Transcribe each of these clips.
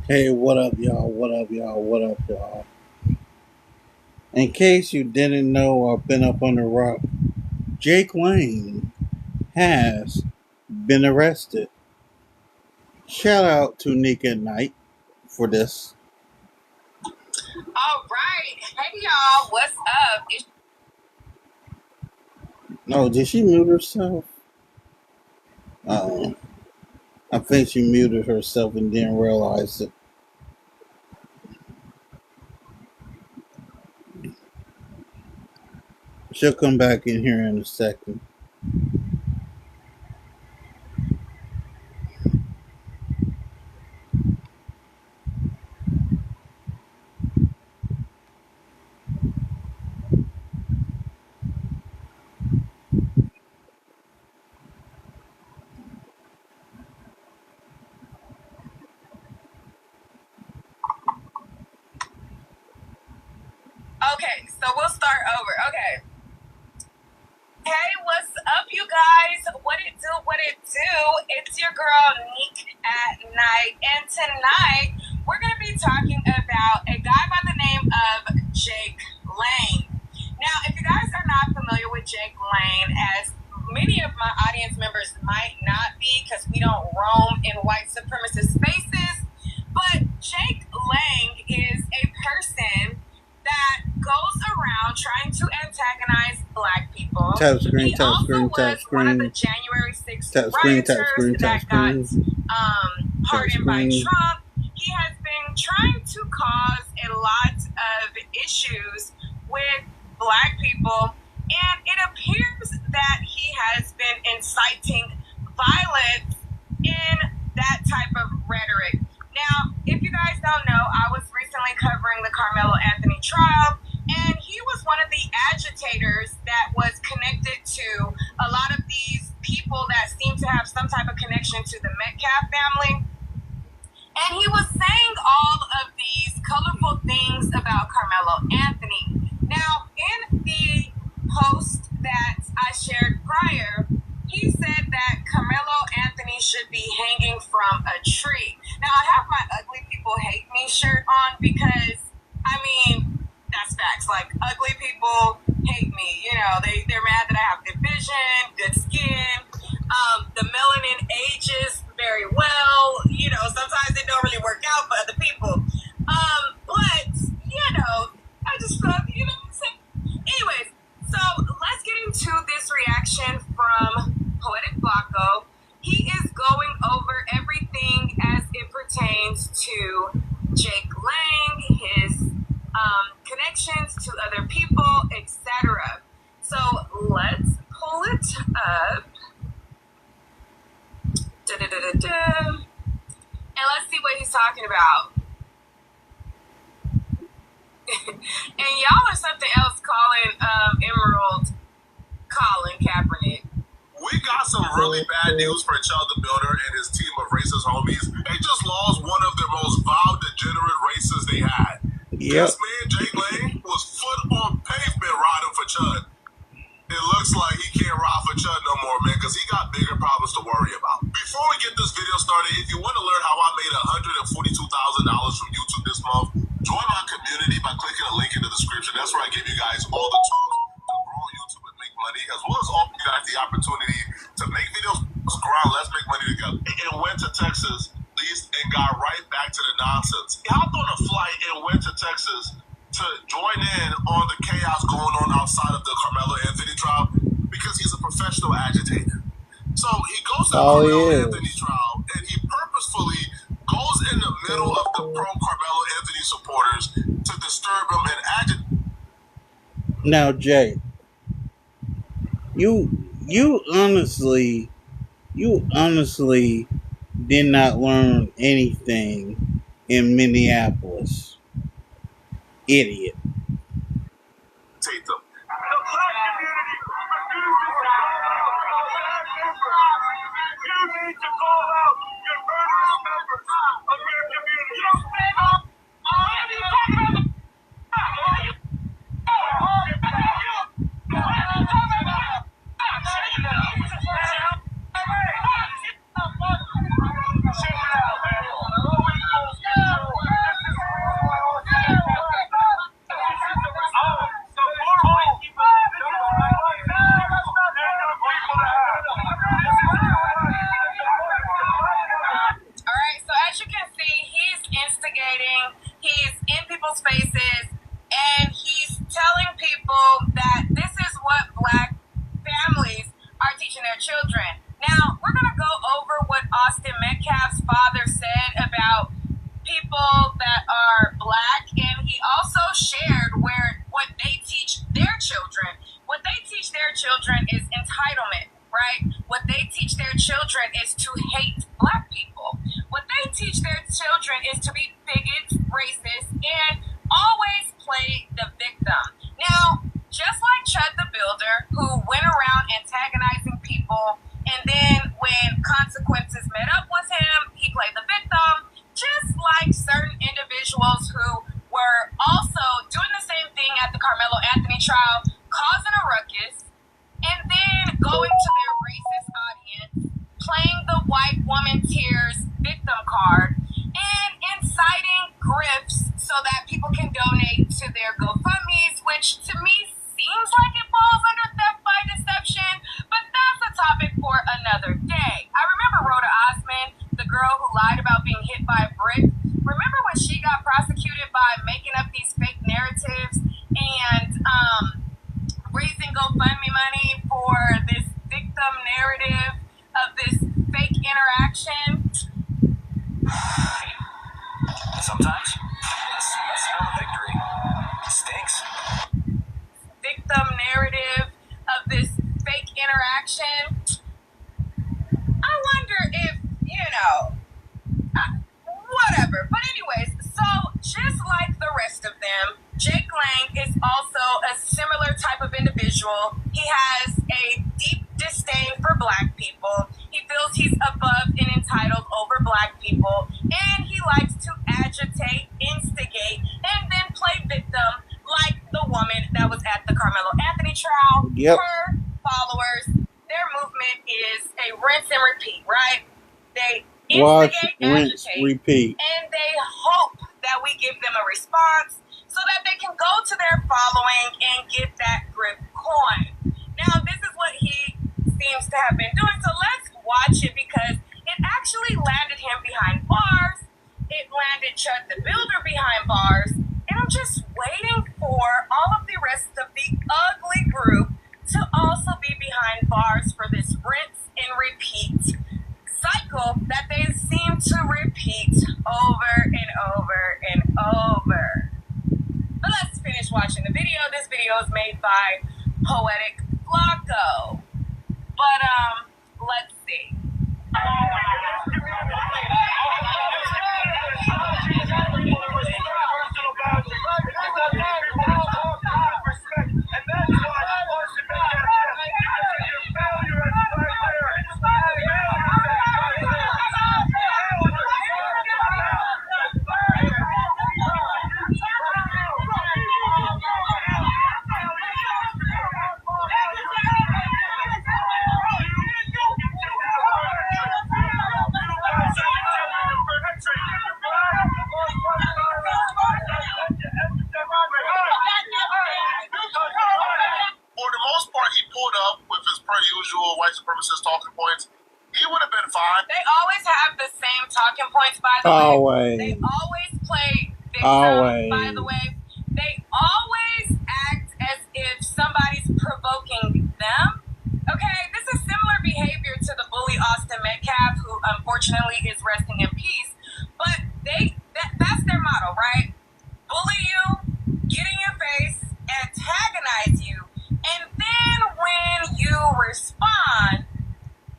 Hey, what up, y'all? What up, y'all? What up, y'all? In case you didn't know or been up on the rock, Jake Lane has been arrested. Shout out to Nika Knight for this. All right. Hey, y'all. What's up? No, did she mute herself? Oh, I think she muted herself and didn't realize it. She'll come back in here in a second. Okay, so we'll start over. Okay. Hey, what's up, you guys? What it do? What it do? It's your girl, Neek at Night. And tonight, we're going to be talking about a guy by the name of Jake Lane. Now, if you guys are not familiar with Jake Lane, as many of my audience members might not be because we don't roam in white supremacist spaces, but Jake Lang is a person that goes around trying to antagonize Black people. Tap screen, he tap also screen, tap was one of the screen. January 6th Tap screen, tap rioters screen, tap that got screen. pardoned by screen. Trump. He has been trying to cause a lot of issues with Black people, and it appears that he has been inciting violence in that type of rhetoric. Now, if you guys don't know, I was recently covering the Carmelo Anthony trial, and he was one of the agitators that was connected to a lot of these people that seem to have some type of connection to the Metcalf family. And he was saying all of these colorful things about Carmelo Anthony. Now, in the post that I shared prior, he said that Carmelo Anthony should be hanging from a tree. Now, I have my Ugly People Hate Me shirt on because, I mean, that's facts. Like, ugly people hate me. You know, they're mad that I have good vision, good skin. The melanin ages very well. You know, sometimes it don't really work out for other people. But, you know, I just felt, you know what I'm saying? Anyways, so let's get into this reaction from Poetic Flacco. He is going over everything as it pertains to Jake Lang, his connections to other people, etc. So let's pull it up. And let's see what he's talking about. And y'all are something else calling Emerald Colin Kaepernick. We got some really bad news for Chad the Builder and his team of racist homies. They just lost one of their most vile, degenerate racists they had. Yep. This man, Jake Lane, was foot on pavement riding for Chud. It looks like he can't ride for Chud no more, man, because he got bigger problems to worry about. Before we get this video started, if you want to learn how I made $142,000 from YouTube this month, join my community by clicking the link in the description. That's where I give you guys all the tools to grow on YouTube and make money, as well as offer you guys the opportunity to make videos. Let's make money together. And went to Texas, leased, and got right back to the nonsense. He hopped on a flight and went to Texas to join in on the chaos going on outside of the Carmelo Anthony trial because he's a professional agitator. So he goes to the Carmelo Anthony trial and he purposefully goes in the middle of the pro-Carmelo Anthony supporters to disturb him and agitate. Now, Jay, you honestly did not learn anything in Minneapolis. Idiot. Take them. You need to call out your murderous members of your community. You don't stand up. What are you talking about? their children is to be bigots, racist, and always play the victim. Now, just like Chud the Builder, who went around antagonizing people, and then when consequences met up with him, he played the victim, just like certain individuals who were also doing the same thing at the Carmelo Anthony trial, causing a ruckus, and then going to their racist audience, playing the white woman tears victim card, and inciting grifts so that people can donate to their GoFundMes, which to me seems like it falls under theft by deception, but that's a topic for another day. I remember Rhoda Osman, the girl who lied about being hit by a brick. Remember when she got prosecuted by making up these fake narratives and raising GoFundMe money for this victim narrative of this fake interaction? Sometimes the smell of victory stinks. Victim narrative of this fake interaction. I wonder if, whatever. But anyways, so just like the rest of them, Jake Lang is also a similar type of individual. He has a deep disdain for black people. He feels he's above and entitled over black people. And he likes to agitate, instigate, and then play victim like the woman that was at the Carmelo Anthony trial. Yep. Her followers, their movement is a rinse and repeat, right? They Watch, instigate, rinse, agitate, repeat. and they hope that we give them a response so that they can go to their following and get that grip coin. Now, this is what he seems to have been doing, so let's watch it because it actually landed him behind bars. It landed Chud the Builder behind bars, and I'm just waiting for all of the rest of the ugly group to also be behind bars for this rinse and repeat cycle that they seem to repeat over and over and over. But let's finish watching the video. This video is made by Poetic Flacco. But let's see. White supremacist talking points, he would have been fine. They always have the same talking points, by the way. They always play victim, by the way. They always act as if somebody's provoking them. Okay, this is similar behavior to the bully Austin Metcalf, who unfortunately is resting in peace. But that's their motto, right? Bully you, get in your face, antagonize you, and then when you respond,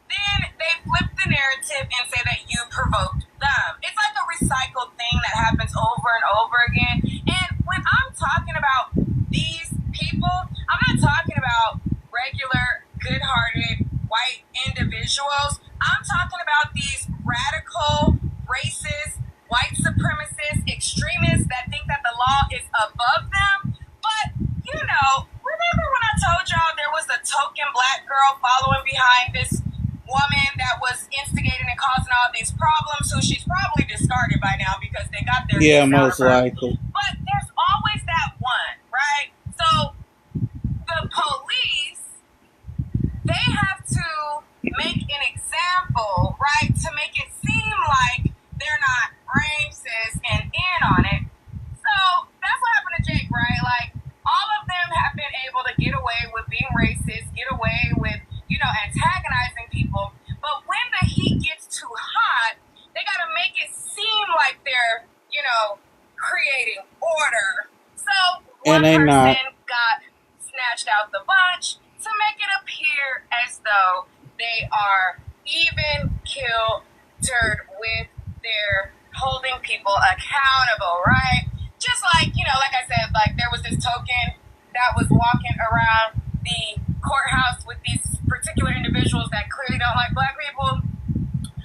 then they flip the narrative and say that you provoked them. It's like a recycled thing that happens over and over again. And when I'm talking about these people, I'm not talking about regular, good-hearted, white individuals. I'm talking about these radical, racist, white supremacists, extremists that think that the law is above them. But, remember when I told y'all there was a token black girl following behind this woman that was instigating and causing all these problems, who she's probably discarded by now because they got their... Yeah, most likely. But there's always that one, right? So the police, they have to make an example, right, to make it seem like they're not racist and in on it. So that's what happened to Jake, right? Like, all of them have been able to get away with being racist, get away with, antagonizing people. But when the heat gets too hot, they got to make it seem like they're, creating order. So one person got snatched out the bunch to make it appear as though they are even kiltered with their whole people accountable, right? Just like, like I said, like there was this token that was walking around the courthouse with these particular individuals that clearly don't like black people.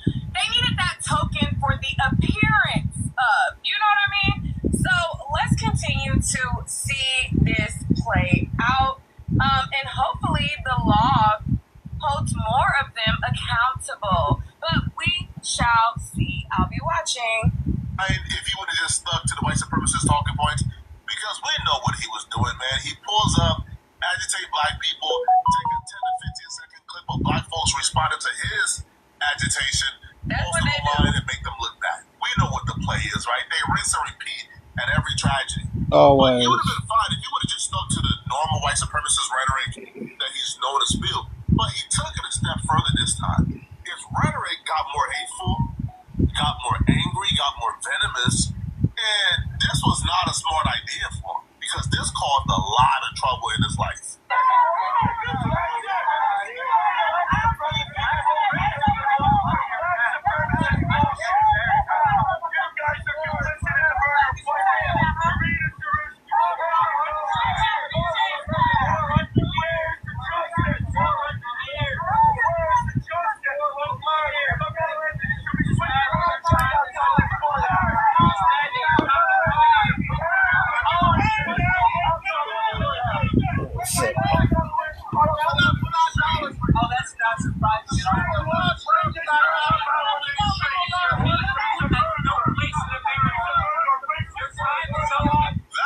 They needed that token for the appearance of, you know what I mean? So let's continue to see this play out. And hopefully the law holds more of them accountable. But we shall see. I'll be watching. If you would have just stuck to the white supremacist talking points, because we know what he was doing, man. He pulls up, agitate black people, take a 10 to 15 second clip of black folks responding to his agitation, That's post what them they online and make them look bad. We know what the play is, right? They rinse and repeat at every tragedy. Always. But you would have been fine if you would have just stuck to the normal white supremacist rhetoric that he's known to spew. But he took it a step further this time. His rhetoric got more hateful, got more angry, got more venomous, and this was not a smart idea for him because this caused a lot of trouble in his life.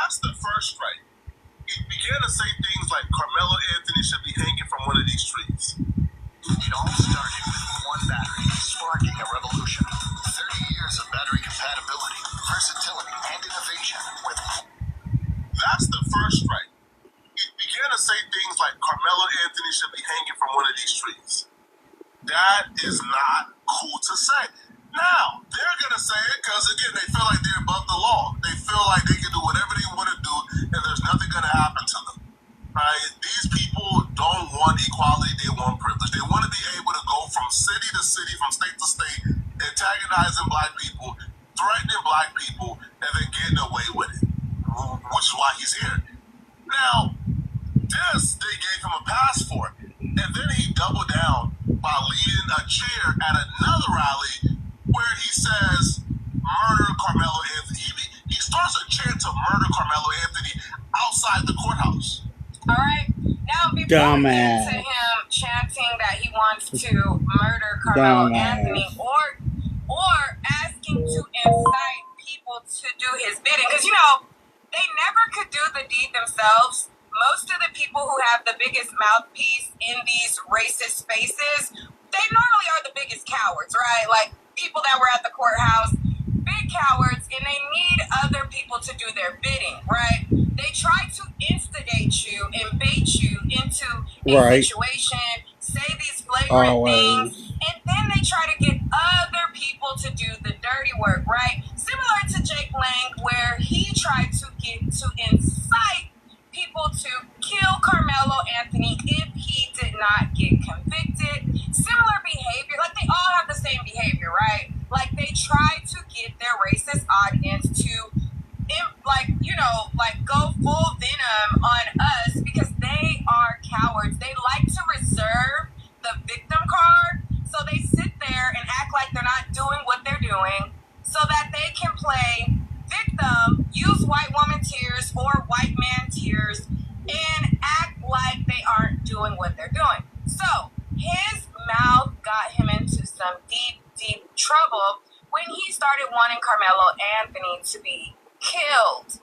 That's the first strike. He began to say things like Carmelo Anthony should be hanging from one of these trees. It all started with one battery, sparking a revolution. 30 years of battery compatibility, versatility, and innovation with... That's the first strike. He began to say things like Carmelo Anthony should be hanging from one of these trees. That is not cool to say. Now, they're going to say it because, again, they feel like they're above the law. They feel like they can do whatever they want to do and there's nothing going to happen to them. Right? These people don't want equality. They want privilege. They want to be able to go from city to city, from state to state, antagonizing black people, threatening black people, and then getting away with it, which is why he's here. Now, this, they gave him a pass for it. And then he doubled down by leading a cheer at another rally where he says, murder Carmelo Anthony. He starts a chant to murder Carmelo Anthony outside the courthouse. All right. Now, before we get to him chanting that he wants to murder Carmelo Anthony or asking to incite people to do his bidding, because, they never could do the deed themselves. Most of the people who have the biggest mouthpiece in these racist spaces, they normally are the biggest cowards, right? Like people that were at the courthouse, big cowards, and they need other people to do their bidding, right? They try to instigate you and bait you into a situation, say these flagrant things, and then they try to get other people to do the dirty work, right? Similar to Jake Lang, where he tried to incite people to kill Carmelo Anthony if he did not get convicted. Similar behavior, like they all have the same behavior, right? Like they try to get their racist audience to, go full venom on us because they are cowards. They like to reserve the victim card, so they sit there and act like they're not doing what they're doing so that they can play victim, use white woman tears or white man tears, and act like they aren't doing what they're doing. So his mouth got him into some deep, deep trouble when he started wanting Carmelo Anthony to be killed.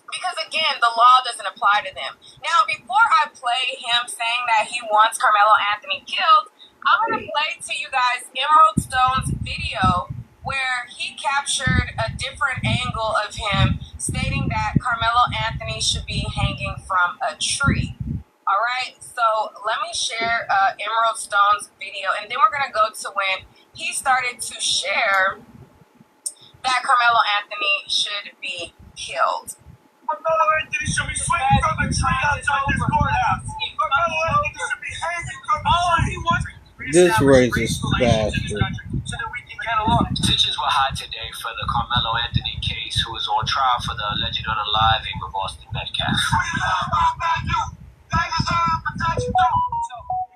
Because again, the law doesn't apply to them. Now, before I play him saying that he wants Carmelo Anthony killed, I'm going to play to you guys Emerald Stone's video where he captured a different angle of him stating that Carmelo Anthony should be hanging from a tree. All right, so let me share Emerald Stone's video, and then we're going to go to when he started to share that Carmelo Anthony should be killed. Carmelo Anthony should be swinging from a tree outside this courthouse. Carmelo Anthony should be hanging from a tree. This racist bastard. So that we can Tensions were high today for the Carmelo Anthony case, who is on trial for the alleged unaliving of Austin Metcalf.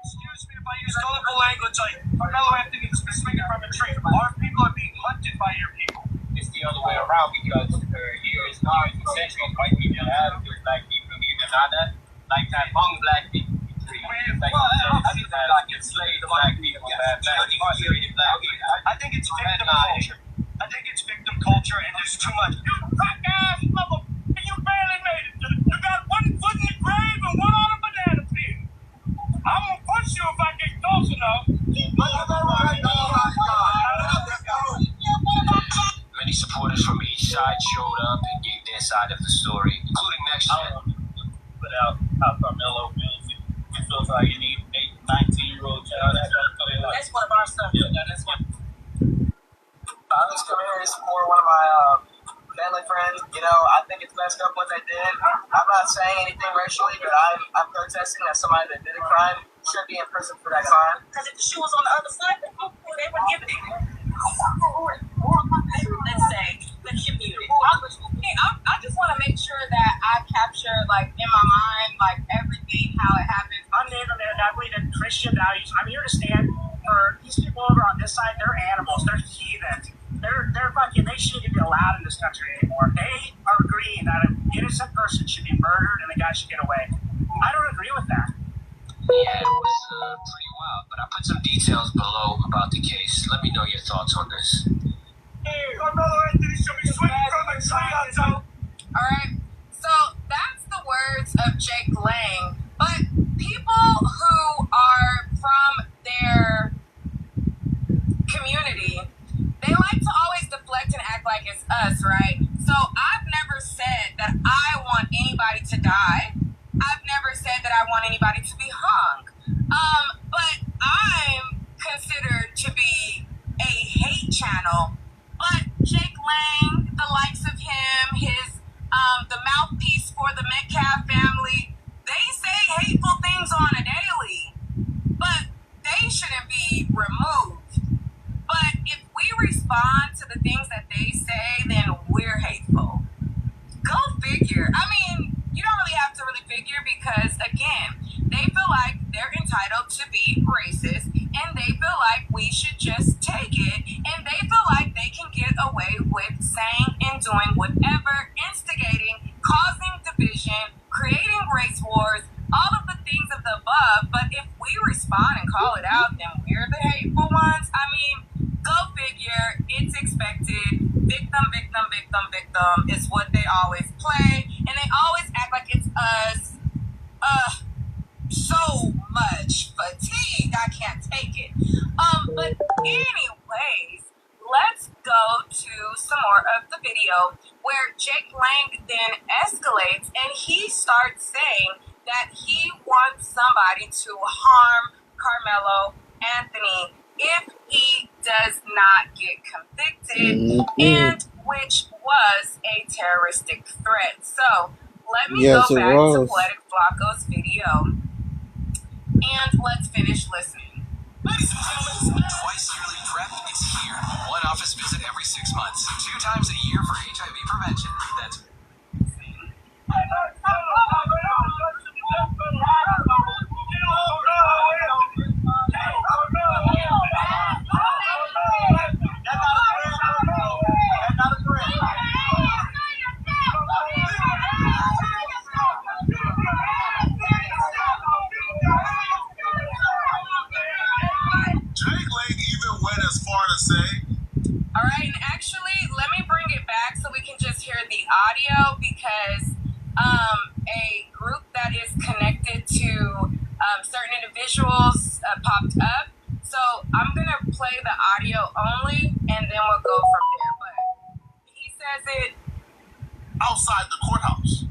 Excuse me if I use colorful language like Carmelo Anthony is swinging from a tree. Our people are being hunted by your people. It's the other way around because for years, essentially white people have killed black people, either not that, like that among black people. Like enslaved black people, incarcerated black people. I think it's victim culture. I think it's victim culture, and there's too much. You crack ass motherfucker! You barely made it. You got one foot in the grave and one on a banana peel. I'm gonna push you if I get close enough. Many supporters from each side showed up and gave their side of the story, including Next Gen. Without how Carmelo feels, it feels like you need 19-year-old child. That's one of our stuff. Yeah, that's one. I'm just coming here to support one of my family friends. You know, I think it's messed up what they did. I'm not saying anything racially, but I'm protesting that somebody that did a crime should be in prison for that crime. Because if the shoe was on the other side, they would give it. Let's say the community. I just want to make sure that I capture, like, in my mind, like, everything, how it happened. I'm Native American. I believe in Christian values. I'm here to stand for these people over on this side. They're animals. They're heathens. They're fucking. They shouldn't even be allowed in this country anymore. They are agreeing that an innocent person should be murdered and the guy should get away. I don't agree with that. Yeah, it was pretty wild, but I put some details below about the case. Let me know your thoughts on this. Carmelo Anthony should be swinging from a tree outside. Alright, so that's the words of Jake Lang. But people who are from their community, they like to always deflect and act like it's us, right? So I've never said that I want anybody to die. I've never said that I want anybody to be hung. But I'm considered to be a hate channel. But Jake Lang, the likes of him, his the mouthpiece for the Metcalf family, they say hateful things on a daily. But they shouldn't be removed. But if we respond to the things that they say, then we're hateful. Go figure. I mean, you don't really have to really figure because, again, they feel like they're entitled to be racist and they feel like we should just take it and they feel like they can get away with saying and doing whatever, instigating, causing division, creating race wars, all of the things of the above. But if we respond and call it out, then we're the hateful ones. I mean, go figure. It's expected. Victim, victim, victim, victim is what they always play. And they always act like it's us. So much fatigue. I can't take it. But anyways, let's go to some more of the video where Jake Lang then escalates and he starts saying that he wants somebody to harm Carmelo Anthony if he does not get convicted, and which was a terroristic threat. So let me go back to Poetic Flacco's video and let's finish listening. Ladies and gentlemen, twice yearly PrEP is here. One office visit every 6 months, 2 times a year for HIV prevention. That's Alright, and actually, let me bring it back so we can just hear the audio because a group that is connected to certain individuals popped up. So I'm going to play the audio only and then we'll go from there. But he says it outside the courthouse.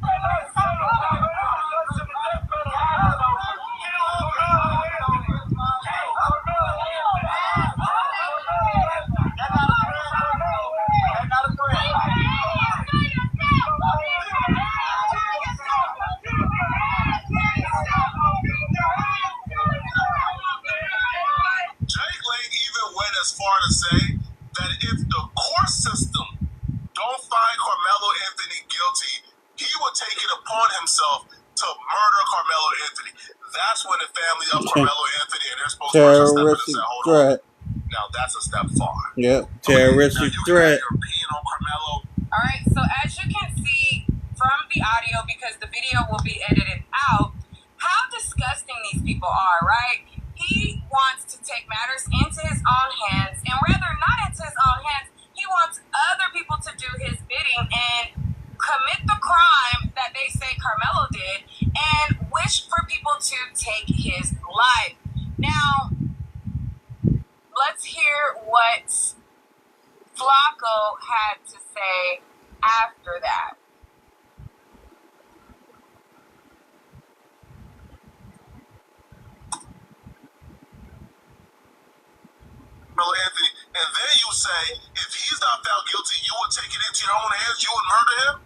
Jake Lang even went as far to say That's when the family of Carmelo Anthony and their spokesperson stepped in and Terroristic said, hold threat. on. Now that's a step far. Yep, Okay, now terroristic you can threat. have your opinion on Carmelo. All right, so as you can see from the audio, because the video will be edited out, how disgusting these people are, right? He wants to take matters into his own hands, and rather not into his own hands, he wants other people to do his bidding and commit the crime that they say Carmelo did and wish for people to take his life. Now, let's hear what Flacco had to say after that. Carmelo Anthony, and then you say if he's not found guilty, you would take it into your own hands, you would murder him?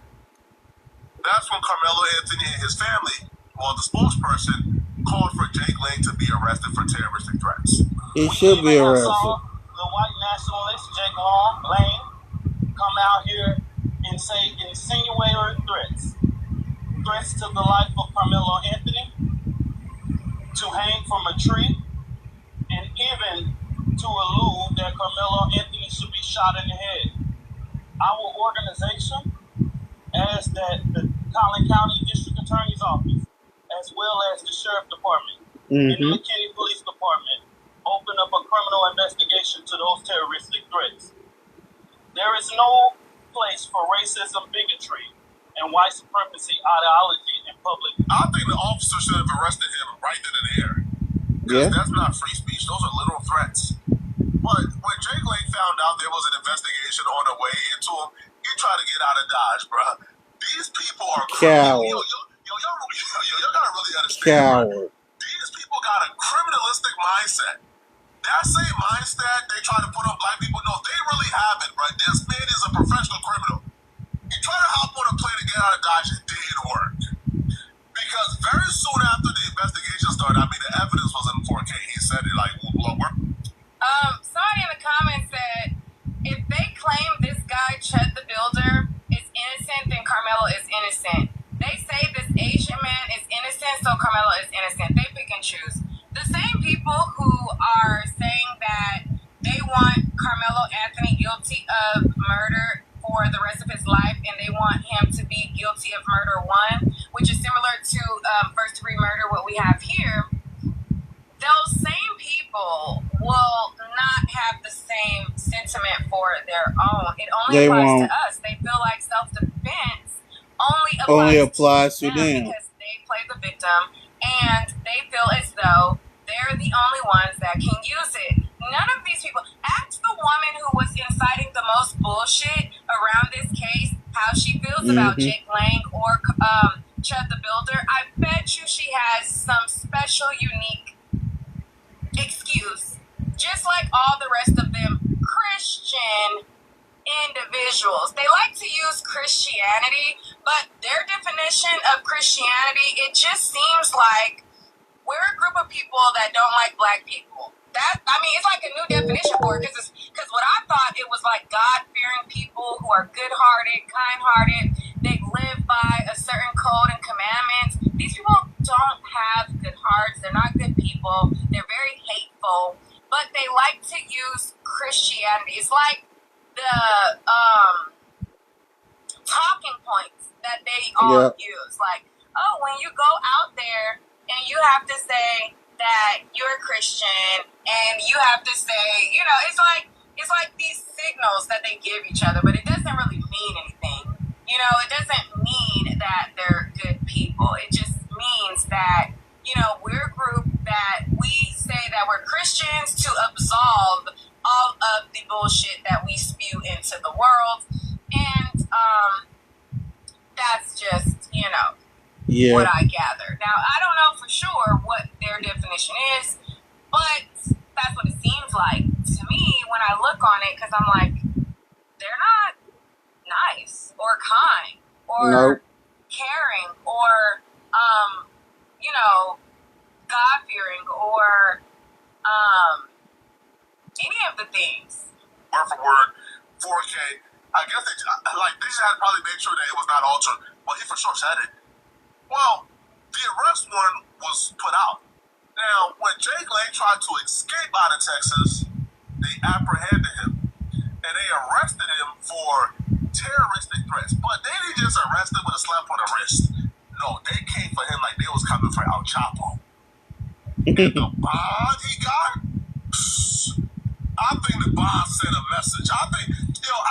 That's when Carmelo Anthony and his family, well, the spokesperson, called for Jake Lang to be arrested for terroristic threats. He should be arrested. The white nationalist Jake Lang come out here and say insinuatory threats to the life of Carmelo Anthony, to hang from a tree, and even to allude that Carmelo Anthony should be shot in the head. Our organization, as that the Collin County District Attorney's Office, as well as the Sheriff Department and the McKinney Police Department, open up a criminal investigation to those terroristic threats. There is no place for racism, bigotry, and white supremacy ideology in public. I think the officer should have arrested him right then and there. Because that's not free speech. Those are literal threats. But when Jake Lang found out there was an investigation on the way into him, he tried to get out of Dodge, bro. These people are coward. Y'all gotta really understand. Bro. These people got a criminalistic mindset. That same mindset they try to put on black people, no, they really have it, bro. This man is a professional criminal. He tried to hop on a plane to get out of Dodge. It didn't work. Because very soon after the investigation started, I mean, the evidence was in 4K. He said it like, well, somebody in the comments said, if they claim this guy, Chet the Builder, is innocent, then Carmelo is innocent. They say this Asian man is innocent, so Carmelo is innocent. They pick and choose. The same people who are saying that they want Carmelo Anthony guilty of murder for the rest of his life, and they want him to be guilty of murder 1, which is similar to first-degree murder, what we have here. Those same people will not have the same sentiment for their own. It only applies to us. They feel like self-defense only applies to them because they play the victim, and they feel as though they're the only ones that can use it. None of these people. Ask the woman who was inciting the most bullshit around this case how she feels about Jake Lang or Chud the Builder. I bet you she has some special, unique excuse. Just like all the rest of them Christian individuals. They like to use Christianity, but their definition of Christianity, it just seems like we're a group of people that don't like black people. It's like a new definition for it, because what I thought it was like God-fearing people who are good-hearted, kind-hearted, they live by a certain code and commandments. These people don't have good hearts, they're not good people, they're very hateful, but they like to use Christianity. It's like the talking points that they all use. Like, oh, when you go out there and you have to say that you're a Christian, and you have to say, it's like these signals that they give each other, but it doesn't really mean anything. It doesn't mean that they're good people. It just means that, we're a group that we say that we're Christians to absolve all of the bullshit that we spew into the world. And that's just, what I gather. Now, I don't know for sure what their definition is, but that's what it seems like to me when I look on it, because I'm like, they're not nice or kind or caring or, God-fearing or any of the things. Word for word, 4K. I guess they just had to probably make sure that it was not altered. Well, he for sure said it. Well, the arrest warrant was put out. Now, when Jake Lang tried to escape out of Texas, they apprehended him and they arrested him for terroristic threats. But they didn't just arrest him with a slap on the wrist. No, they came for him like they was coming for El Chapo. And the bond he got, I think the bond sent a message. I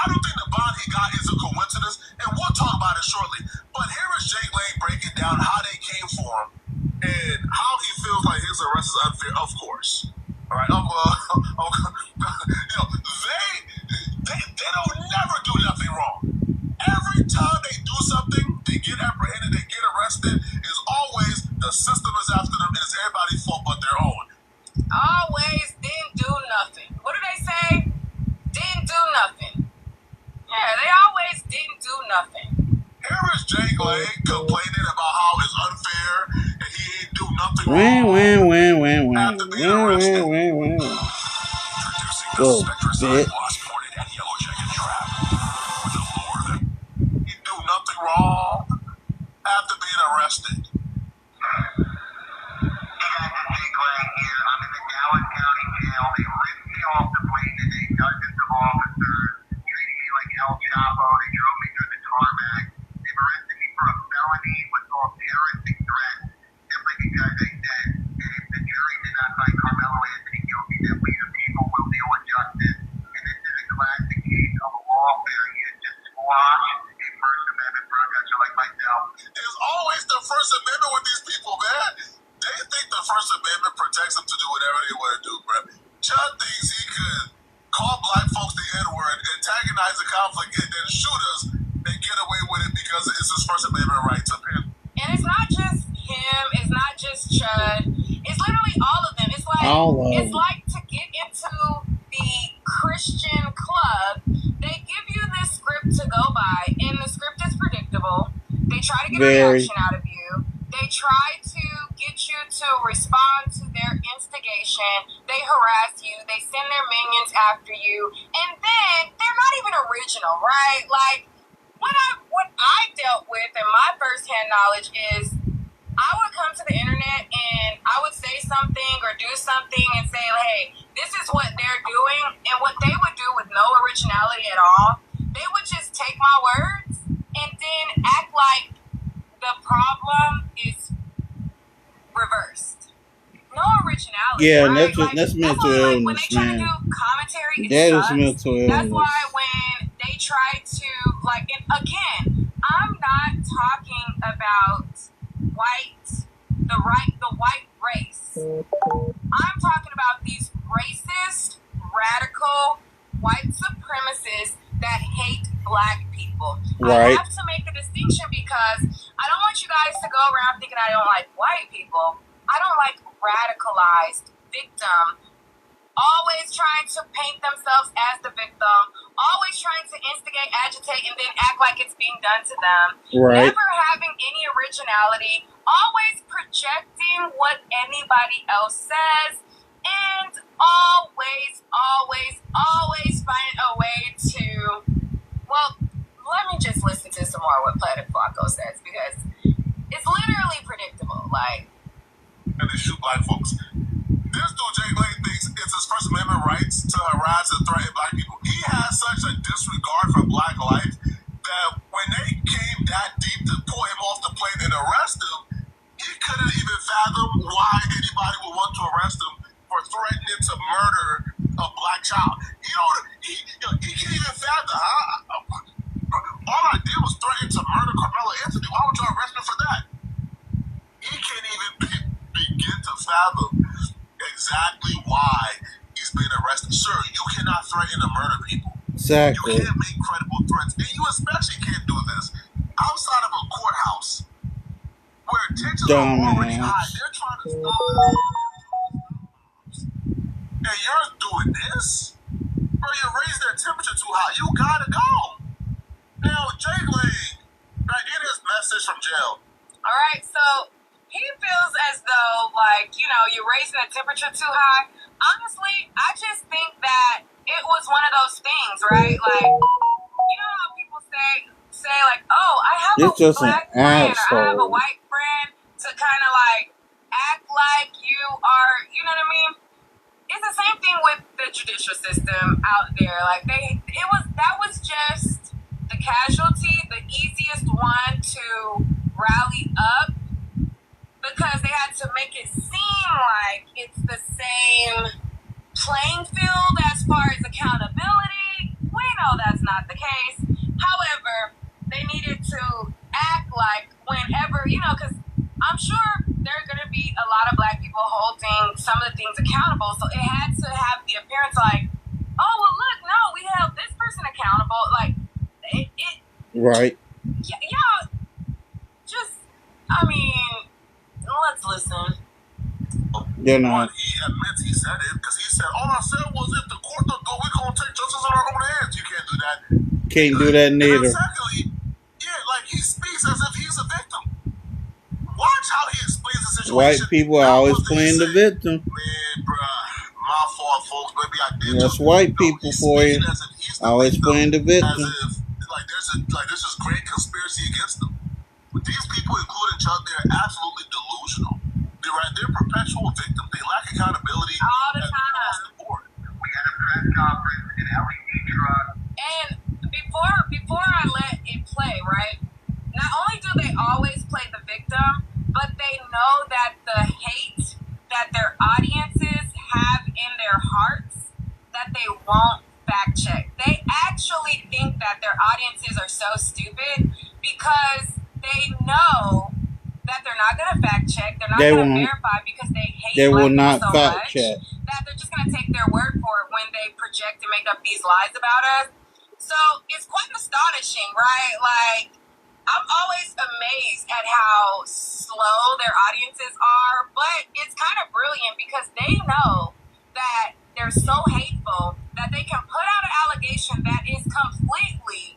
don't think the bond he got is a coincidence, and we'll talk about it shortly. But here is Jake Lang breaking down how they came for him and how he feels like his arrest is unfair. Of course, all right. They don't never do nothing wrong. Every time they do something, they get apprehended, they get arrested. It's always the system is after them, and it's everybody's fault but their own. Always didn't do nothing. What do they say? Didn't do nothing. Yeah, they always didn't do nothing. Here is Jake Lang complaining about how it's unfair and he ain't do nothing wrong. After being arrested. Introducing the Spectracide Lost Hornet and Yellow Jacket Trap. With a lure that He do nothing wrong after being arrested. Jake Lang here. I'm in the Dallas County Jail. They ripped me off the plane today. Dozens of officers treating me like El Chapo. They drove me through the tarmac. They've arrested me for a felony what's called terroristic threat, simply because they said that if the jury did not find Carmelo Anthony guilty, that we the people will deal with justice. And this is a classic case of lawfare used to squash a First Amendment protester like myself. There's always the First Amendment with these people, man. They think the First Amendment protects them to do whatever they want to do, bro. Chud thinks he could call black folks the N-word, antagonize the conflict, and then shoot us and get away with it because it's his First Amendment right to him. And it's not just him. It's not just Chud. It's literally all of them. It's like like to get into the Christian club. They give you this script to go by, and the script is predictable. They try to get a reaction out of you. They try to get you to respond to their instigation. They harass you. They send their minions after you. And then they're not even original, right? Like, what I dealt with in my firsthand knowledge is I would come to the internet and I would say something or do something and say, hey, this is what they're doing. And what they would do with no originality at all, they would just take my words and then act like the problem is reversed. No originality. Yeah, right? that's mental illness, when they try man. to do commentary, That is mental illness. That's why when they try to, like, and again, I'm not talking about the white race. I'm talking about these racist, radical, white supremacists that hate black people. Right. I have to make a distinction because I don't want you guys to go around thinking I don't like white people. I don't like radicalized victim, always trying to paint themselves as the victim, always trying to instigate, agitate, and then act like it's being done to them. Right. Never having any originality, always projecting what anybody else says, and always find a way to, well, let me just listen to some more what Planet Flacco says, because it's literally predictable. Like, and they shoot black folks. This dude, Jake Lang, thinks it's his First Amendment rights to harass and threaten black people. He has such a disregard for black life that when they came that deep to pull him off the plane and arrest him, he couldn't even fathom why anybody would want to arrest him for threatening to murder a black child. He can't even fathom. All I did was threaten to murder Carmelo Anthony. Why would you arrest me for that? He can't even begin to fathom exactly why he's being arrested. Sir, you cannot threaten to murder people. Exactly. You can't make credible threats. And you especially can't do this outside of a courthouse where tensions are already high. They're trying to stop and you're doing this? Bro, you're raising their temperature too high. You gotta go. Now, Jake Lang, in his message from jail. all right, so he feels as though, like, you're raising the temperature too high. Honestly, I just think that it was one of those things, right? Like, you know how people say like, oh, I have You're a just black an friend or I have a asshole. white friend to kind of like You know what I mean? It's the same thing with the judicial system out there. Like that was just the casualty, the easiest one to rally up because they had to make it seem like it's the same playing field as far as accountability. We know that's not the case. However, they needed to act like whenever, because I'm sure there are going to be a lot of black people holding some of the things accountable. So it had to have the appearance like, oh, well, look, no, we held this person accountable. Like, right. Yeah, let's listen. They're not. He admits he said it because he said, all I said was if the court don't go, we're going to take justice in our own hands. You can't do that. Can't do that neither. And secondly, like he speaks as if he's a victim. Watch how he explains the situation. White people are always playing the victim. Man, bruh, my fault, folks. Maybe I did. That's white people for you. Always playing the victim. As if there's this great conspiracy against them. But these people, including Chuck, they're absolutely delusional. They're perpetual victims. They lack accountability all the time. Across the board. We had a press conference in LED truck. And before I let it play, right? Not only do they always play the victim, but they know that the hate that their audiences have in their hearts, that they won't fact check. They actually think that their audiences are so stupid because they know that they're not going to fact check, they're not going to verify because they hate they will black not people so fact much check. that they're just going to take their word for it when they project and make up these lies about us. So it's quite astonishing, right? Like, I'm always amazed at how slow their audiences are, but it's kind of brilliant because they know that they're so hateful that they can put out an allegation that is completely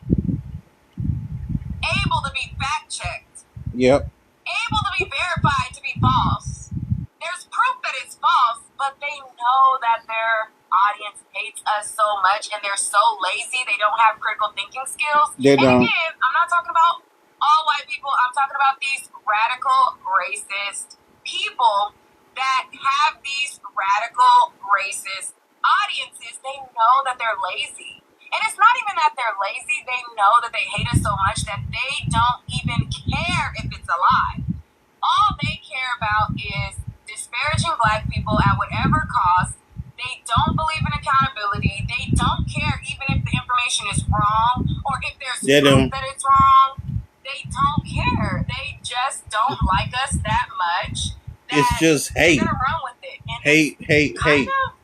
able to be fact-checked. Yep. Able to be verified to be false. There's proof that it's false, but they know that their audience hates us so much and they're so lazy, they don't have critical thinking skills. They don't. And again, I'm not talking about all white people, I'm talking about these radical racist people that have these radical racist audiences. They know that they're lazy. And it's not even that they're lazy, they know that they hate us so much that they don't even care if it's a lie. All they care about is disparaging black people at whatever cost. They don't believe in accountability. They don't care even if the information is wrong or if there's proof that it's wrong. They don't care. They just don't like us that much. That it's just hate. They're gonna run with it. And hate. Kind of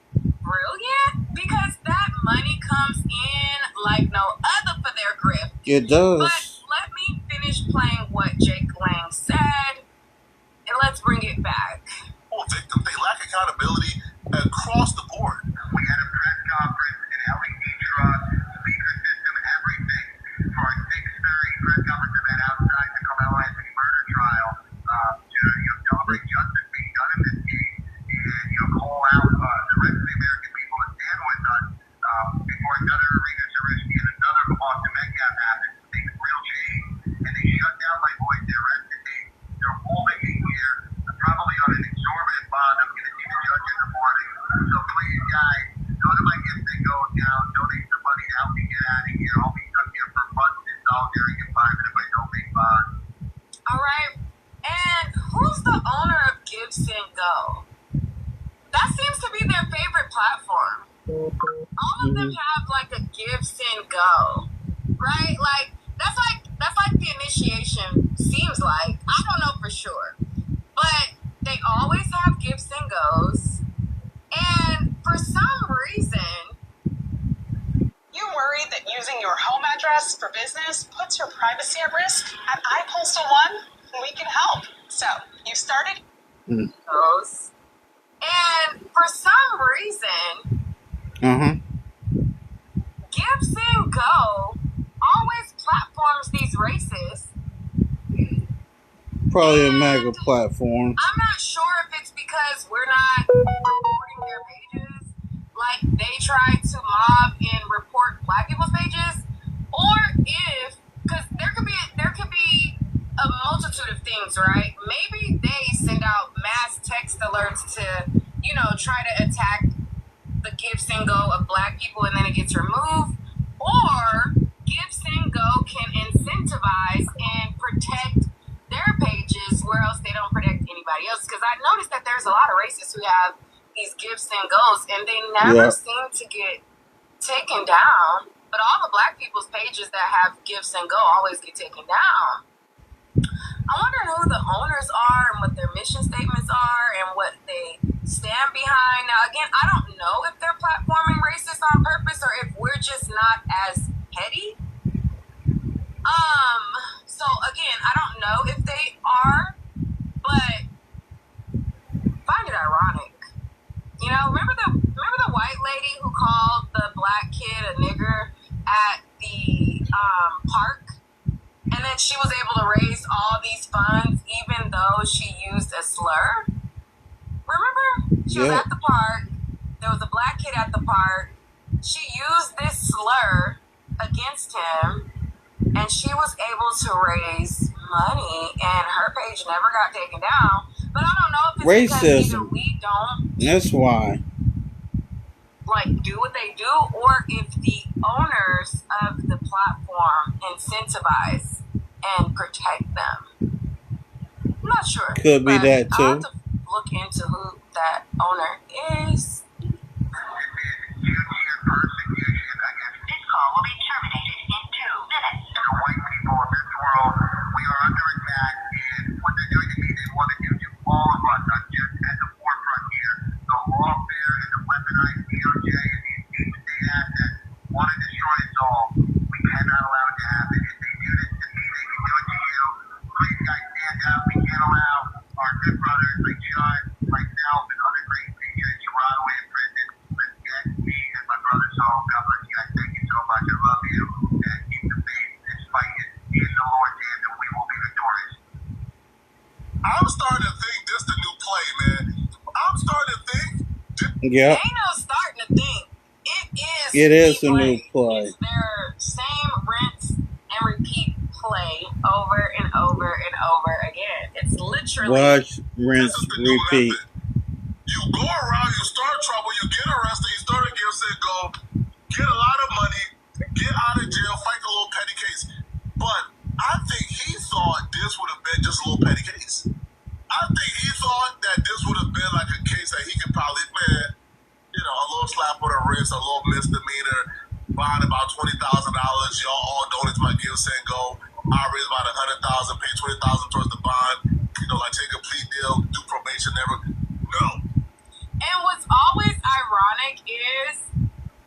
brilliant because that money comes in like no other for their grip. It does. But let me finish playing what Jake Lang said, and let's bring it back. Victims, they lack accountability across the board. We had a press conference in LED truck, speaker system, everything for a 6:30 press conference event outside the Carmelo Anthony murder trial to celebrate justice being done in this case and call out the rest of the American people to stand with us before another Rita Zaritsky and another Boston Metcalf happened. Things real change, and they shut down my voice. They arrested me. They're holding me here, probably on an exorbitant bond. I'm going to see the judge in the morning. So please, guys, go to my Gift and Go account, donate some money to help me get out of here. I'll be stuck here for months in solitary confinement if I don't make bonds. All right. And who's the owner of Gibson Go? That seems to be their favorite platform. All of them have like a Gibson Go, right? Like that's like the initiation seems like. I don't know for sure, but they always have Gibson Goes, and for some reason, You worried that using your home address for business puts your privacy at risk? At iPostal One, we can help. So you started goes, and for some reason, Gibson Go always platforms these racists. Probably a mega platform. I'm not sure if it's because we're not reporting their pages, like they try to mob and report black people's pages, or if because there could be a multitude of things, right? Maybe they send out mass text alerts to try to attack the Give Send Go of black people and then it gets removed, or Give Send Go can incentivize and protect their pages where else they don't protect anybody else. Because I noticed that there's a lot of racists who have these Give Send Go's and they never seem to get taken down, but all the black people's pages that have Give Send Go always get taken down. I wonder who the owners are and what their mission statements are and what they stand behind. Now, again, I don't know if they're platforming racists on purpose or if we're just not as petty. So again, I don't know if they are, but find it ironic. Remember the white lady who called the black kid a nigger at the park? And then she was able to raise all these funds even though she used a slur. Remember? She was at the park. There was a black kid at the park. She used this slur against him. And she was able to raise money. And her page never got taken down. But I don't know if it's because either we don't. That's why. Do what they do, or if the owners of the platform incentivize and protect them. I'm not sure. Could be that too. I'll have to look into who that owner is. This call will be terminated in 2 minutes. To white people in this world, we are under attack, and what they're doing to me, they want to do to all of us. I'm just at the forefront here. The lawfare and the weaponized DOJ and these deep state assets want to destroy us all. We cannot allow it to happen. If they do this to me, they can do it to you. Please, guys, stand up. We can't allow our good brothers like Sean, myself, and other great patriots to rot away in prison. Let's get me and my brothers home. God bless you guys. Thank you so much. I love you. And keep the faith. This fight is in the Lord's hands, and we will be victorious. I'm starting to think this the new play, man. I'm starting to think. Yeah. Ain't no starting to think. It is a new play. It's their same rinse and repeat play over and over and over again. It's literally watch, rinse, repeat. You go around, you start trouble, you get arrested, you start a Give Send Go, get a lot of money, get out of jail, fight a little petty case. But I think he thought this would have been just a little petty case. I think he thought that this would have been like a case that he could probably, a little slap on the wrist, a little misdemeanor, bond about $20,000. Y'all all donate to my Give Send Go. I raise about $100,000, pay $20,000 towards the bond. Take a plea deal, do probation, never. No. And what's always ironic is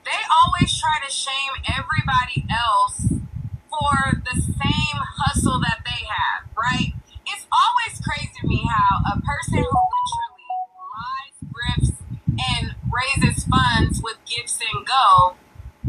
they always try to shame everybody else for the same hustle that they have, right? It's always crazy to me how a person who literally lies, grifts, and raises funds with Give Send Go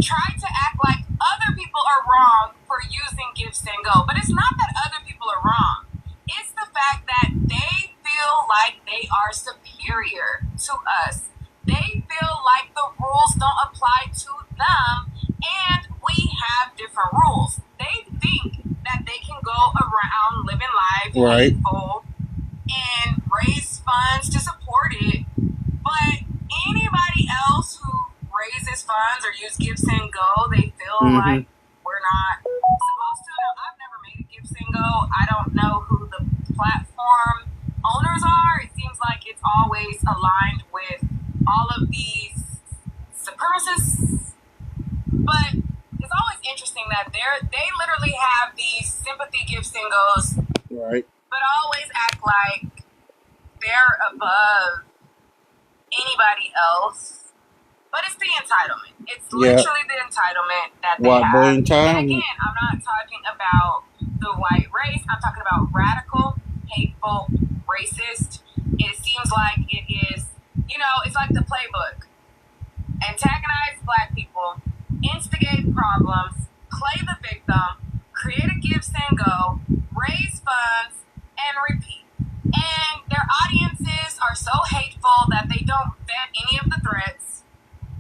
try to act like other people are wrong for using Give Send Go. But it's not that other people are wrong. It's the fact that they feel like they are superior to us. They feel like the rules don't apply to them and we have different rules. They think that they can go around living life hateful and raise funds to support it. But anybody else who raises funds or use Give Send Go, they feel like we're not supposed to. Now, I've never made a Give Send Go. I don't know who the platform owners are. It seems like it's always aligned with all of these supremacists. But it's always interesting that they literally have these sympathy Give Send Go's, but always act like they're above anybody else. But it's the entitlement. It's literally the entitlement that they have. And again, I'm not talking about the white race. I'm talking about radical, hateful, racist. It seems like it is, it's like the playbook. Antagonize black people, instigate problems, play the victim, create a Give Send Go, raise funds, and repeat. And their audiences are so hateful that they don't vet any of the threats.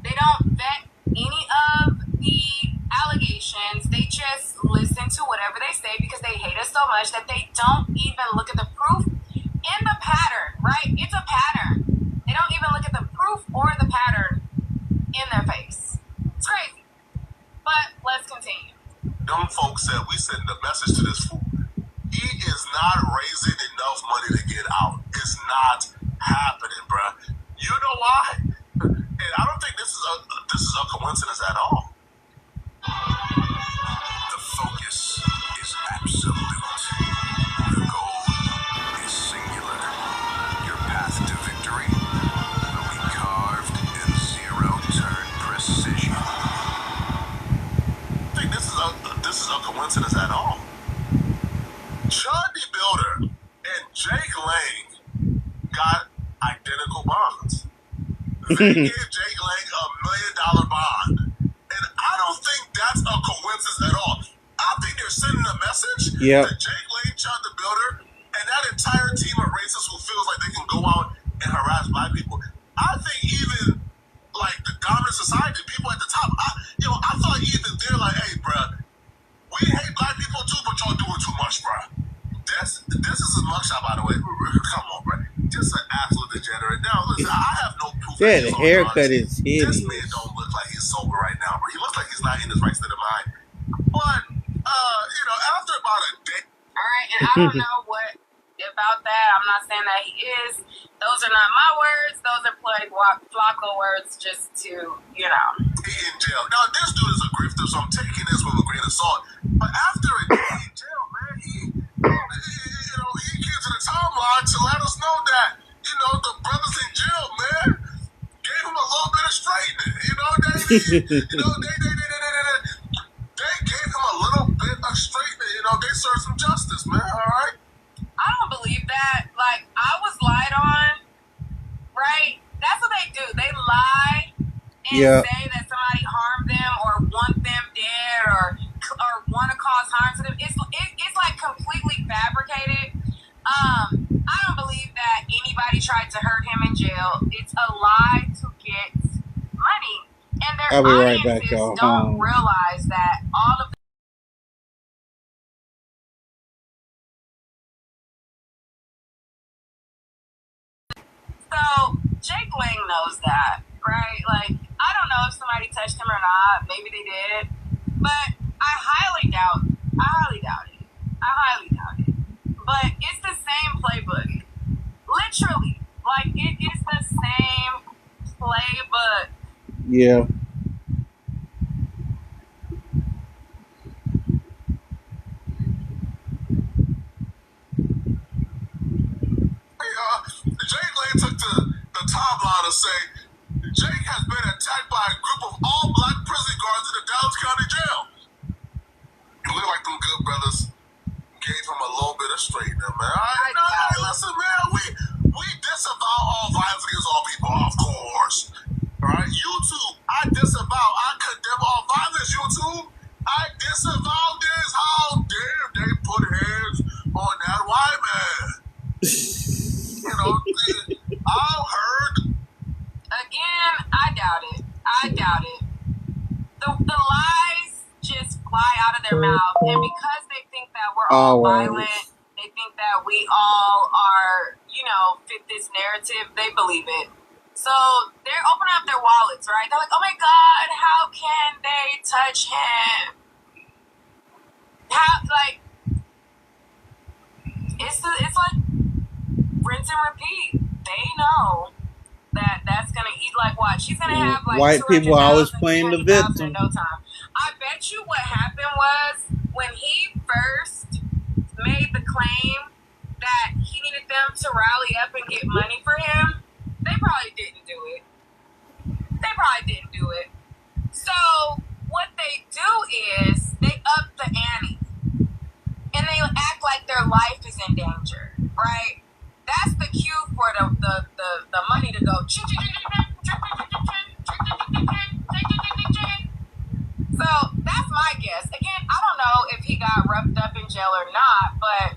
They don't vet any of the allegations. They just listen to whatever they say because they hate us so much that they don't even look at the proof in the pattern, right? It's a pattern. They don't even look at the or the pattern in their face. It's crazy. But let's continue. Them folks said we send a message to this fool. He is not raising enough money to get out. It's not happening, bruh. You know why? And I don't think this is a coincidence at all. The focus is absolute. The goal is singular. Your path to victory will be carved in zero-turn precision. I think this is a coincidence at all. Chud the Builder and Jake Lang got identical bonds. They gave Jake Lang $1 million bond. And I don't think that's a coincidence at all. I think they're sending a message to Jake Lang, Chud the Builder, and that entire team of racists who feels like they can go out and harass black people. I think even like the dominant society, people at the top, I thought even they're like, hey, bruh, we hate black people too, but y'all doing too much, bruh. This is a mugshot, by the way. Come on, bruh. Just an absolute degenerate. Now, listen, I have no proof. Yeah, the haircut is hideous. This man don't look like he's sober right now, bro. He looks like he's not in his right state of mind. But, after about a day. All right, and I don't know what about that. I'm not saying that he is. Those are not my words. Those are Play Flacco words just to, He in jail. Now, this dude is a grifter, so I'm taking this with a grain of salt. But after a day in jail, man, he came to the timeline to let us know that, the brothers in jail, man, gave him a little bit of straightening. They gave him a little bit of straightening. They served some justice, man, all right? I don't believe that. Like, I was lied on, right? That's what they do. They lie and say that somebody harmed them or want them dead or want to cause harm to them. It's like completely fabricated. I don't believe that anybody tried to hurt him in jail. It's a lie to get money. And their audiences don't realize that all of the So, Jake Lang knows that, right? Like, I don't know if somebody touched him or not. Maybe they did. But I highly doubt it. But it's the same playbook. Literally. Like, it is the same playbook. Yeah. Jake Lang took to the timeline to say Jake has been attacked by a group of all black prison guards in the Dallas County jail. It looked like them good brothers gave him a little bit of straightening, man. Hey, listen, man, we disavow all violence against all people, of course. All right, YouTube, I condemn all violence, YouTube. I disavow this. How dare they put hands on that white man? I heard. Again, I doubt it. The lies just fly out of their mouth, and because they think that we're all violent, they think that we all are, fit this narrative, they believe it. So they're opening up their wallets, right? They're like, oh my God, how can they touch him? It's like rinse and repeat. They know that that's gonna eat like what? She's gonna have like white people always playing the victim. In no time. I bet you what happened was when he first made the claim that he needed them to rally up and get money for him, they probably didn't do it. So what they do is they up the ante and they act like their life is in danger, right? That's the cue for the money to go. So that's my guess. Again, I don't know if he got roughed up in jail or not, but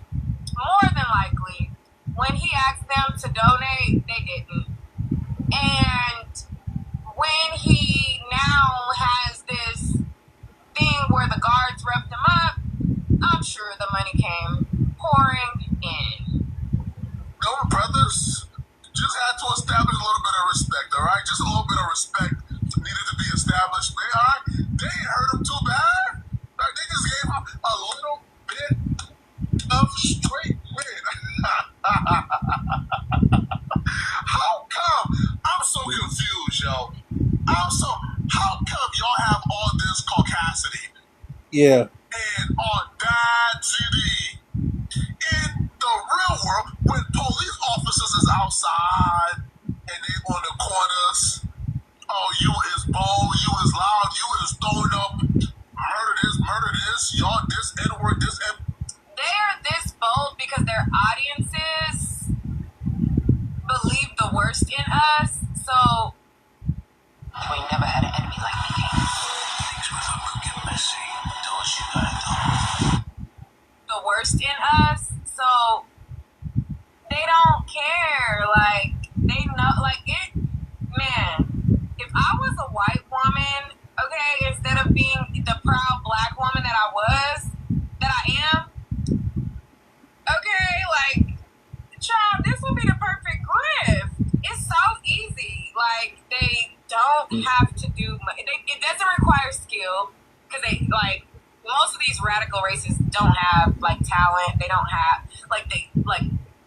more than likely, when he asked them to donate, they didn't. And when he now has this thing where the guards roughed him up, I'm sure the money came pouring in. No, brothers, just had to establish a little bit of respect, all right? Just a little bit of straight men. How come? I'm so confused, yo. How come y'all have all this caucasity? Yeah. And on bad TV, in the real world, when police officers is outside and they on the corners, oh, you is bold, you is loud, you is throwing up, murder this, y'all this N-word, this N. They're this bold because their audiences believe the worst in us, so We never had an enemy like me. Things with them will get messy. Do what you gotta the worst in us, so they don't care. Like, they know, like, it, man, if I was a white woman, okay, instead of being the proud black woman that I am, okay, like, child, this would be the perfect grift. It's so easy. Like, they don't have to do much. It doesn't require skill, because they, like, most of these radical races don't have, like, talent. They don't have,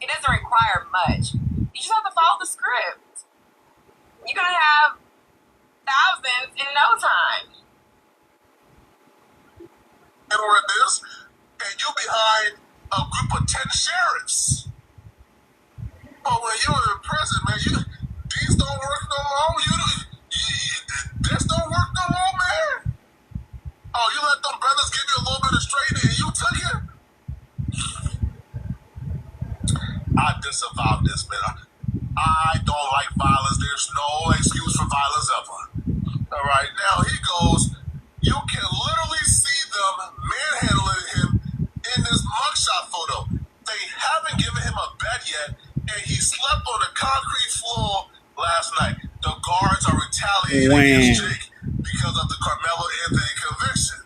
it doesn't require much. You just have to follow the script. You're going to have thousands in no time. or this, and you behind a group of 10 sheriffs. But when you were in prison, man, these don't work no more. This don't work no more, man. Oh, you let them brothers give you a little bit of straightening and you took it? I disavow this, man. I don't like violence. There's no excuse for violence ever. All right, now he goes, you can literally see them manhandling him in this mugshot photo. They haven't given him a bed yet, and he slept on the concrete floor last night. The guards are retaliating against Jake because of the Carmelo Anthony conviction.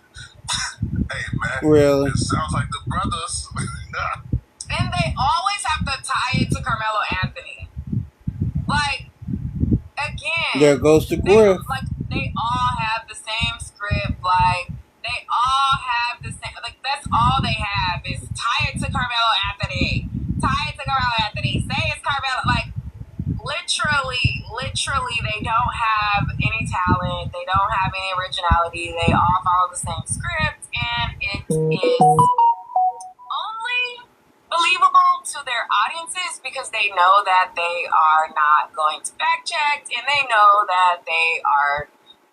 Hey, man. Really? It sounds like the brothers. And they always have to tie it to Carmelo Anthony. Like, again. There goes the grift. They all have the same script. Like, they all have the same. Like, that's all they have is tie it to Carmelo Anthony. Tie it to Carmelo Anthony. Say it's Carmelo. Like, literally, they don't have any talent. They don't have any originality. They all follow the same script. And it is only believable to their audiences because they know that they are not going to fact check, and they know that they are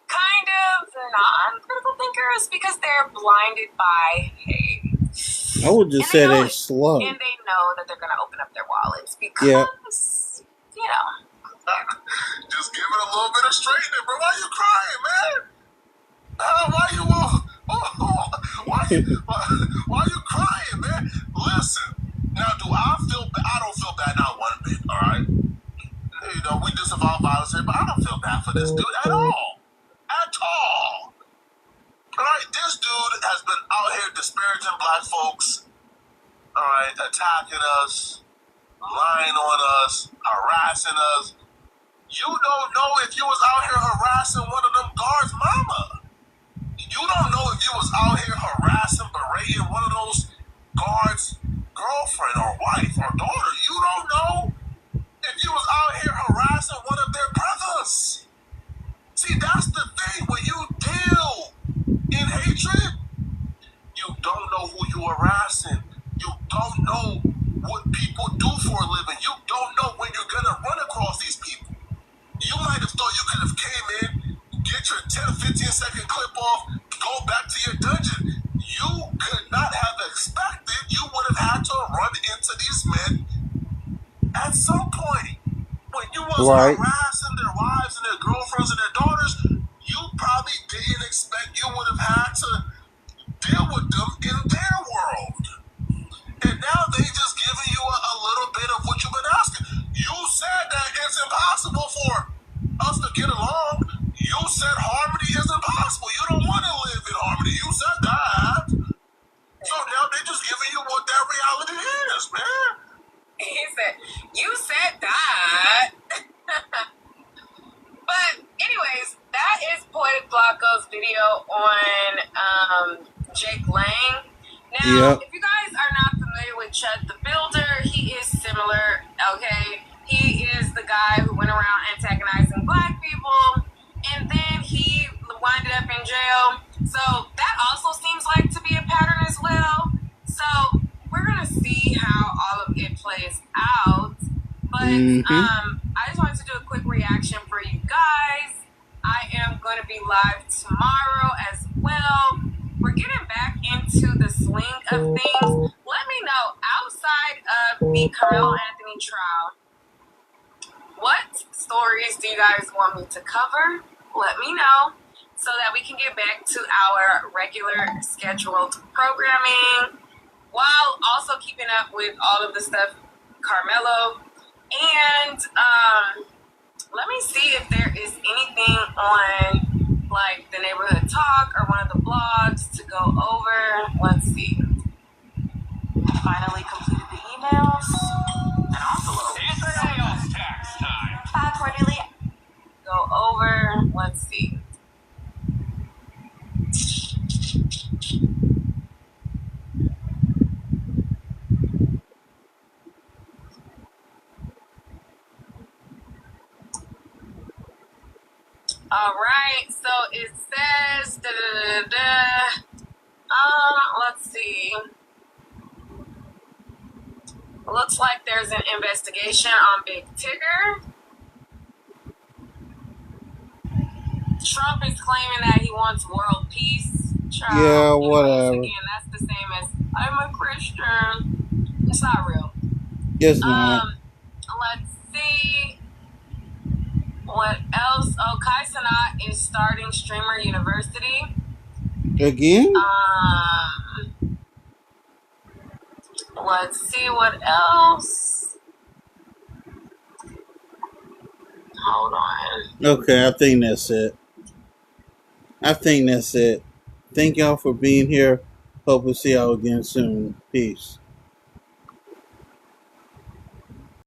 kind of non-critical thinkers because they're blinded by hate. I would just say they're slow. And they know that they're going to open up their wallets because, you know. Just give it a little bit of straightening, bro. Why you crying, man? Why you crying, man? Listen, now I don't feel bad, not one bit, all right? You know, we disavow violence here, but I don't feel bad for this dude at all. At all. All right, this dude has been out here disparaging black folks, all right, attacking us, lying on us, harassing us. You don't know if you was out here harassing one of them guards' mama. You don't know if you was out here harassing, berating one of those guards' girlfriend or wife or daughter. You don't know if you was out here harassing one of their brothers. See, that's the thing. When you deal in hatred, you don't know who you harassing. You don't know what people do for a living. You don't know when you're going to run across these people. You might have thought you could have came in, get your 10-15-second clip off, go back to your dungeon. You could not have expected you would have had to run into these men at some point. When you was harassing their wives and their girlfriends and their daughters, you probably didn't expect you would have had to deal with them in their world. And now they just giving you a little bit of what you've been asking. You said that it's impossible for us to get along. You said harmony is impossible. You don't want to live in harmony. You said that. So now they're just giving you what that reality is, man. He said, you said that. But anyways, that is Poetic Flacco's video on Jake Lang. Now, if you Chud the Builder, he is similar, okay? He is the guy who went around antagonizing black people, and then he winded up in jail. So that also seems like to be a pattern as well. So we're gonna see how all of it plays out. But I just wanted to do a quick reaction for you guys. I am going to be live tomorrow as well. We're getting back into the swing of things. Let me know, outside of the Carmelo Anthony trial, what stories do you guys want me to cover? Let me know so that we can get back to our regular scheduled programming while also keeping up with all of the stuff Carmelo. And let me see if there is anything on like the Neighborhood Talk or one of the blogs to go over. Let's see. Finally completed the emails. An envelope. It's sales tax time. Cordelia. Go over. Let's see. All right, so it says, let's see. Looks like there's an investigation on Big Tigger. Trump is claiming that he wants world peace. Child, Yeah, whatever. Again, that's the same as, I'm a Christian. It's not real. It's not. Let's see. What else? Oh, Kai Cenat is starting Streamer University. Again? Let's see what else. Hold on. Okay, I think that's it. Thank y'all for being here. Hope to see y'all again soon. Peace.